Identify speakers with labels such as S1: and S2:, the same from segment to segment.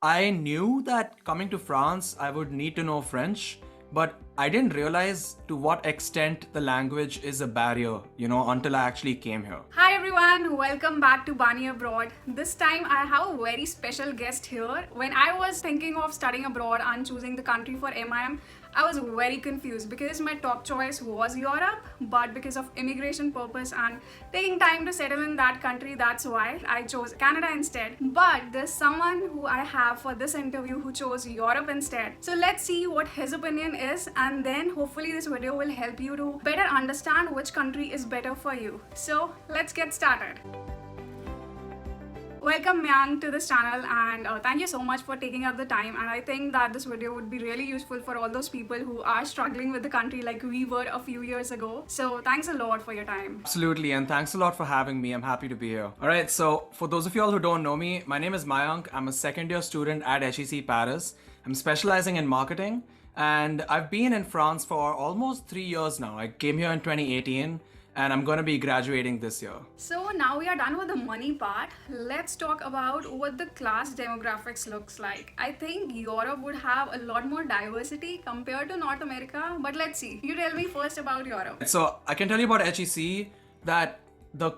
S1: I knew that coming to France, I would need to know French, but I didn't realize to what extent the language is a barrier, until I actually came here.
S2: Hi everyone, welcome back to Bani Abroad. This time I have a very special guest here. When I was thinking of studying abroad and choosing the country for MIM, I was very confused because my top choice was Europe, but because of immigration purpose and taking time to settle in that country, that's why I chose Canada instead. But there's someone who I have for this interview who chose Europe instead. So let's see what his opinion is, and then hopefully this video will help you to better understand which country is better for you. So let's get started. Welcome Myang to this channel, and thank you so much for taking up the time, and I think that this video would be really useful for all those people who are struggling with the country like we were a few years ago. So thanks a lot for your time.
S1: Absolutely, and thanks a lot for having me. I'm happy to be here. All right, so for those of you all who don't know me, my name is Mayank. I'm a second year student at HEC Paris. I'm specializing in marketing, and I've been in France for almost 3 years now. I came here in 2018. And I'm going to be graduating this year.
S2: So now we are done with the money part. Let's talk about what the class demographics looks like. I think Europe would have a lot more diversity compared to North America, but let's see. You tell me first about Europe.
S1: So I can tell you about HEC that the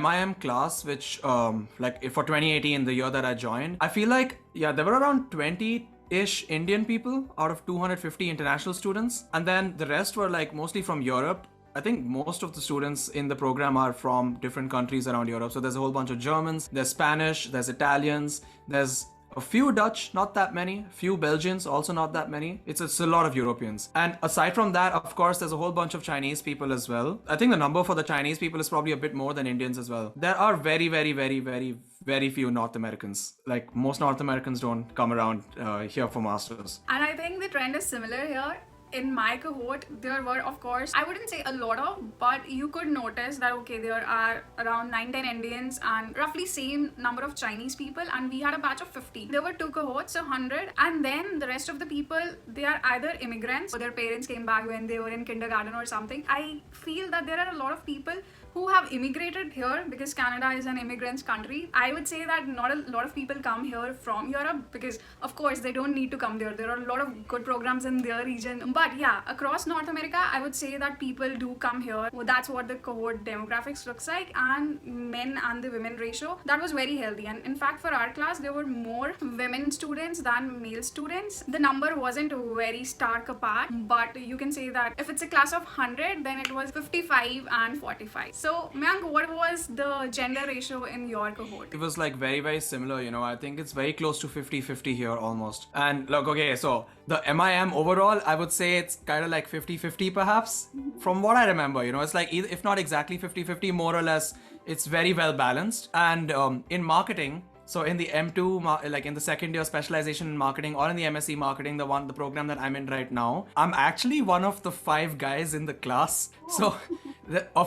S1: MIM class, which like for 2018, the year that I joined, I feel like, there were around 20-ish Indian people out of 250 international students. And then the rest were like mostly from Europe. I think most of the students in the program are from different countries around Europe. So there's a whole bunch of Germans, there's Spanish, there's Italians, there's a few Dutch, not that many, few Belgians, also not that many. It's a lot of Europeans. And aside from that, of course, there's a whole bunch of Chinese people as well. I think the number for the Chinese people is probably a bit more than Indians as well. There are very, very, very, very, very few North Americans. Like most North Americans don't come around here for masters.
S2: And I think the trend is similar here. In my cohort, there were, of course, I wouldn't say a lot of, but you could notice that, okay, there are around 9-10 Indians and roughly same number of Chinese people, and we had a batch of 50. There were two cohorts, so 100, and then the rest of the people, they are either immigrants or their parents came back when they were in kindergarten or something. I feel that there are a lot of people who have immigrated here because Canada is an immigrants country. I would say that not a lot of people come here from Europe because of course they don't need to come there. There are a lot of good programs in their region. But yeah, across North America, I would say that people do come here. Well, that's what the cohort demographics looks like, and men and the women ratio, that was very healthy. And in fact, for our class, there were more women students than male students. The number wasn't very stark apart, but you can say that if it's a class of 100, then it was 55 and 45. So, Mayank, what was the gender ratio in your cohort?
S1: It was like very, very similar, I think it's very close to 50-50 here almost. And look, okay, so the MIM overall, I would say it's kind of like 50-50 perhaps. From what I remember, it's like, if not exactly 50-50, more or less, it's very well balanced. And in marketing, so in the M2, like in the second year specialization in marketing, or in the MSc marketing, the program that I'm in right now, I'm actually one of the 5 guys in the class. So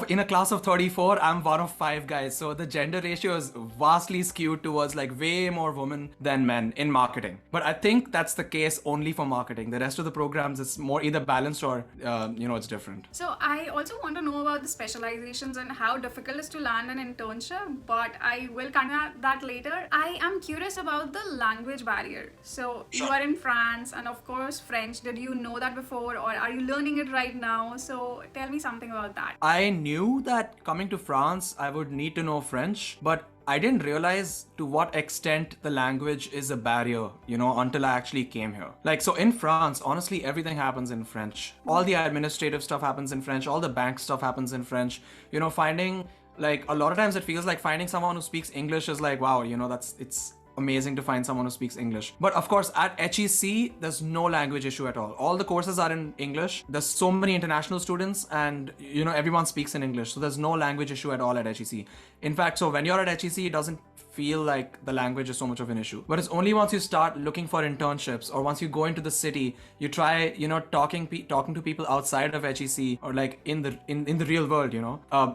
S1: in a class of 34, I'm one of 5 guys. So the gender ratio is vastly skewed towards like way more women than men in marketing. But I think that's the case only for marketing. The rest of the programs, it's more either balanced or, it's different.
S2: So I also want to know about the specializations and how difficult it is to land an internship, but I will come at that later. I am curious about the language barrier. So you are in France, and of course French. Did you know that before, or are you learning it right now? So tell me something about that.
S1: I knew that coming to France, I would need to know French, but I didn't realize to what extent the language is a barrier, until I actually came here. Like, so in France, honestly, everything happens in French. All the administrative stuff happens in French. All the bank stuff happens in French. Finding, like, a lot of times it feels like finding someone who speaks English is like, wow, it's amazing to find someone who speaks English. But of course, at HEC, there's no language issue at all. All the courses are in English. There's so many international students, and everyone speaks in English. So there's no language issue at all at HEC. In fact, so when you're at HEC, it doesn't feel like the language is so much of an issue. But it's only once you start looking for internships, or once you go into the city, you try, talking to people outside of HEC, or like in the real world,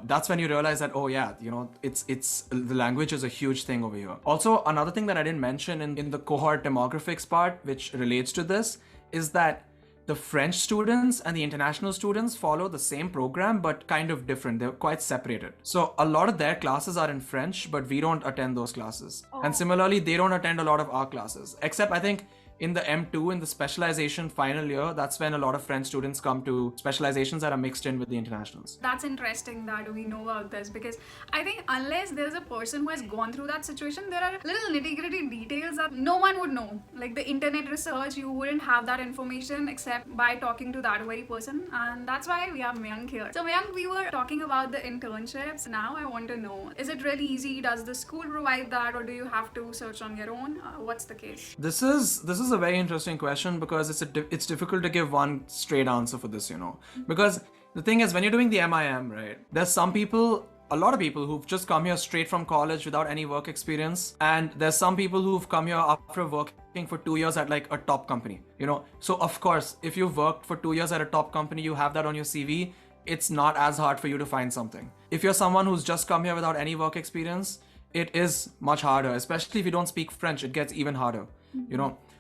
S1: that's when you realize that, oh yeah, it's the language is a huge thing over here. Also, another thing that I didn't mention in the cohort demographics part, which relates to this, is that the French students and the international students follow the same program but kind of different. They're quite separated. So a lot of their classes are in French, but we don't attend those classes. And similarly, they don't attend a lot of our classes. Except I think in the M2, in the specialization final year, that's when a lot of French students come to specializations that are mixed in with the internationals.
S2: That's interesting that we know about this, because I think unless there's a person who has gone through that situation, there are little nitty-gritty details that no one would know. Like the internet research, you wouldn't have that information except by talking to that very person, and that's why we have Mayank here. So Mayank, we were talking about the internships. Now I want to know, is it really easy? Does the school provide that, or do you have to search on your own? What's the case?
S1: This is a very interesting question, because it's difficult to give one straight answer for this, because the thing is, when you're doing the MIM, right, there's a lot of people who've just come here straight from college without any work experience, and there's some people who've come here after working for 2 years at like a top company, so of course, if you've worked for 2 years at a top company, you have that on your CV, it's not as hard for you to find something. If you're someone who's just come here without any work experience, it is much harder, especially if you don't speak French. It gets even harder,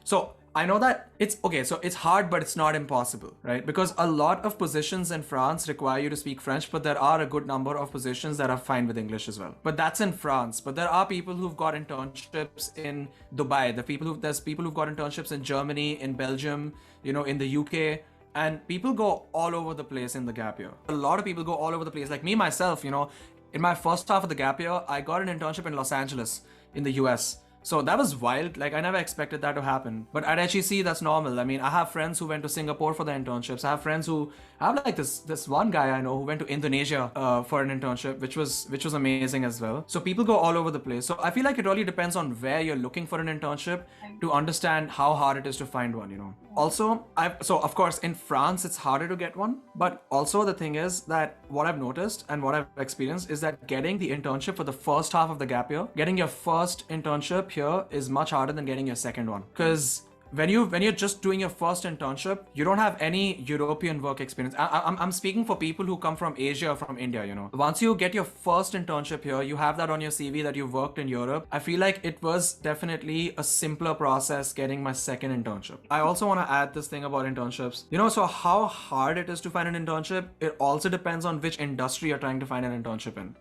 S1: so I know that it's okay, so it's hard, but it's not impossible, right? Because a lot of positions in France require you to speak French, but there are a good number of positions that are fine with English as well. But that's in France. But there are people who've got internships in Dubai. There's people who've got internships in Germany, in Belgium, in the UK. And people go all over the place in the gap year. A lot of people go all over the place. Like me, myself, in my first half of the gap year, I got an internship in Los Angeles in the US. So that was wild. Like, I never expected that to happen. But at HEC, that's normal. I mean, I have friends who went to Singapore for their internships. I have friends who have like this one guy I know who went to Indonesia for an internship, which was amazing as well. So people go all over the place. So I feel like it really depends on where you're looking for an internship to understand how hard it is to find one, Also, so of course, in France, it's harder to get one. But also the thing is that what I've noticed and what I've experienced is that getting the internship for the first half of the gap year, getting your first internship here is much harder than getting your second one, because when you're just doing your first internship, you don't have any European work experience. I'm speaking for people who come from Asia or from India, Once you get your first internship here, you have that on your CV that you've worked in Europe. I feel like it was definitely a simpler process getting my second internship. I also want to add this thing about internships. So how hard it is to find an internship, it also depends on which industry you're trying to find an internship in,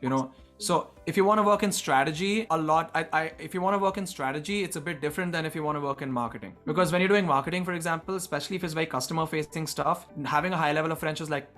S1: So if you want to work in strategy, if you want to work in strategy, it's a bit different than if you want to work in marketing. Because when you're doing marketing, for example, especially if it's very customer facing stuff, having a high level of French is like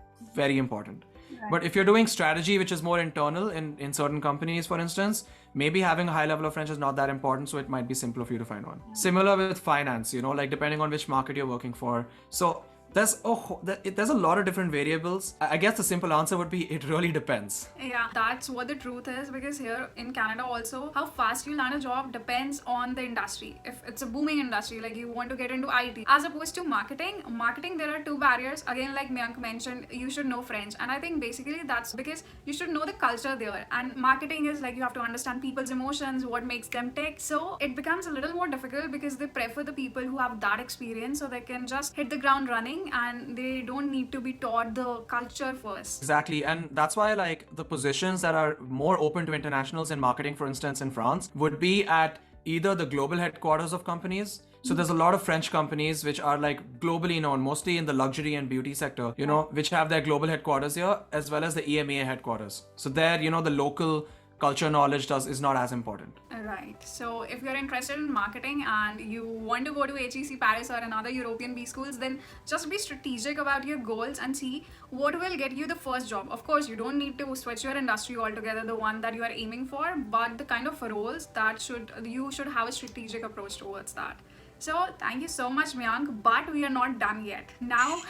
S1: very important. Right. But if you're doing strategy, which is more internal in certain companies, for instance, maybe having a high level of French is not that important. So it might be simpler for you to find one. Yeah. Similar with finance, like depending on which market you're working for. So there's a lot of different variables. I guess the simple answer would be it really depends.
S2: Yeah, that's what the truth is, because here in Canada also, how fast you land a job depends on the industry. If it's a booming industry, like you want to get into IT, as opposed to marketing, there are two barriers. Again, like Mayank mentioned, you should know French. And I think basically that's because you should know the culture there. And marketing is like you have to understand people's emotions, what makes them tick. So it becomes a little more difficult because they prefer the people who have that experience, so they can just hit the ground running and they don't need to be taught the culture first.
S1: Exactly. And that's why like the positions that are more open to internationals in marketing, for instance, in France, would be at either the global headquarters of companies. So there's a lot of French companies which are like globally known, mostly in the luxury and beauty sector, which have their global headquarters here, as well as the EMEA headquarters. So there, the local culture knowledge is not as important.
S2: Right. So if you're interested in marketing and you want to go to HEC Paris or another European B schools, then just be strategic about your goals and see what will get you the first job. Of course, you don't need to switch your industry altogether, the one that you are aiming for, but the kind of roles that you should have a strategic approach towards that. So thank you so much, Mayank, but we are not done yet. Now,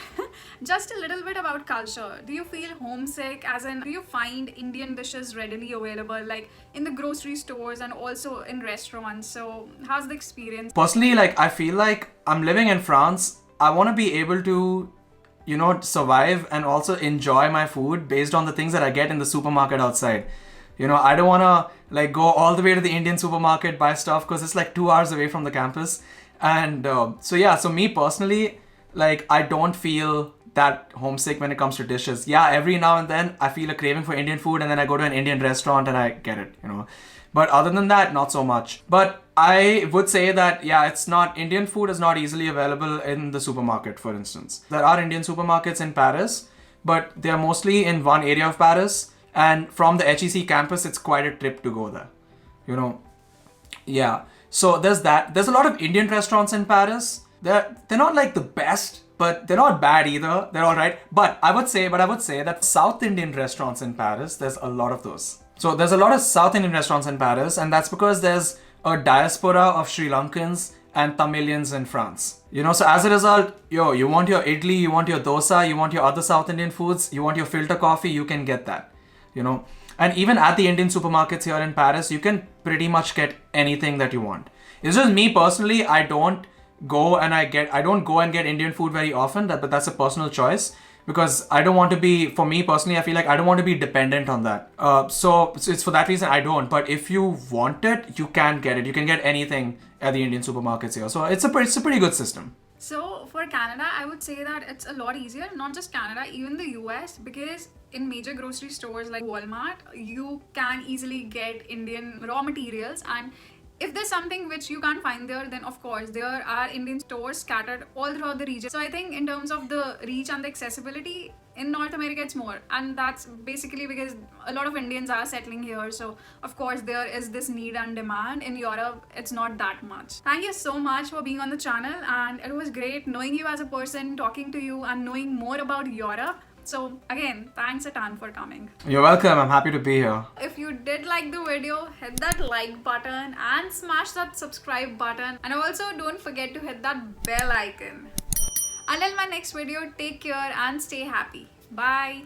S2: just a little bit about culture. Do you feel homesick? As in, do you find Indian dishes readily available, like in the grocery stores and also in restaurants? So how's the experience?
S1: Personally, I feel like I'm living in France. I want to be able to, survive and also enjoy my food based on the things that I get in the supermarket outside. I don't want to go all the way to the Indian supermarket, buy stuff, because it's 2 hours away from the campus. And so me personally, I don't feel that homesick when it comes to dishes. Yeah, every now and then I feel a craving for Indian food, and then I go to an Indian restaurant and I get it, But other than that, not so much. But I would say that, yeah, it's not, Indian food is not easily available in the supermarket, for instance. There are Indian supermarkets in Paris, but they're mostly in one area of Paris. And from the HEC campus, it's quite a trip to go there. You know, yeah. So there's that. There's a lot of Indian restaurants in Paris. They're not like the best, but they're not bad either. They're all right. But I would say that South Indian restaurants in Paris, there's a lot of those. So there's a lot of South Indian restaurants in Paris, and that's because there's a diaspora of Sri Lankans and Tamilians in France. You know, so as a result, you want your idli, you want your dosa, you want your other South Indian foods, you want your filter coffee, you can get that. You know, and even at the Indian supermarkets here in Paris, you can pretty much get anything that you want. It's just me personally, I don't go and get Indian food very often, but that's a personal choice. Because I don't want to be, for me personally, I feel like I don't want to be dependent on that. So it's for that reason I don't. But if you want it, you can get it. You can get anything at the Indian supermarkets here. So it's a pretty good system.
S2: So for Canada, I would say that it's a lot easier, not just Canada, even the US, because in major grocery stores like Walmart, you can easily get Indian raw materials, and if there's something which you can't find there, then of course there are Indian stores scattered all throughout the region. So I think in terms of the reach and the accessibility, in North America it's more, and that's basically because a lot of Indians are settling here. So of course there is this need and demand. In Europe, it's not that much. Thank you so much for being on the channel, and it was great knowing you as a person, talking to you, and knowing more about Europe. So again, thanks a ton for coming.
S1: You're welcome. I'm happy to be here.
S2: If you did like the video, hit that like button and smash that subscribe button. And also don't forget to hit that bell icon. Until my next video, take care and stay happy. Bye.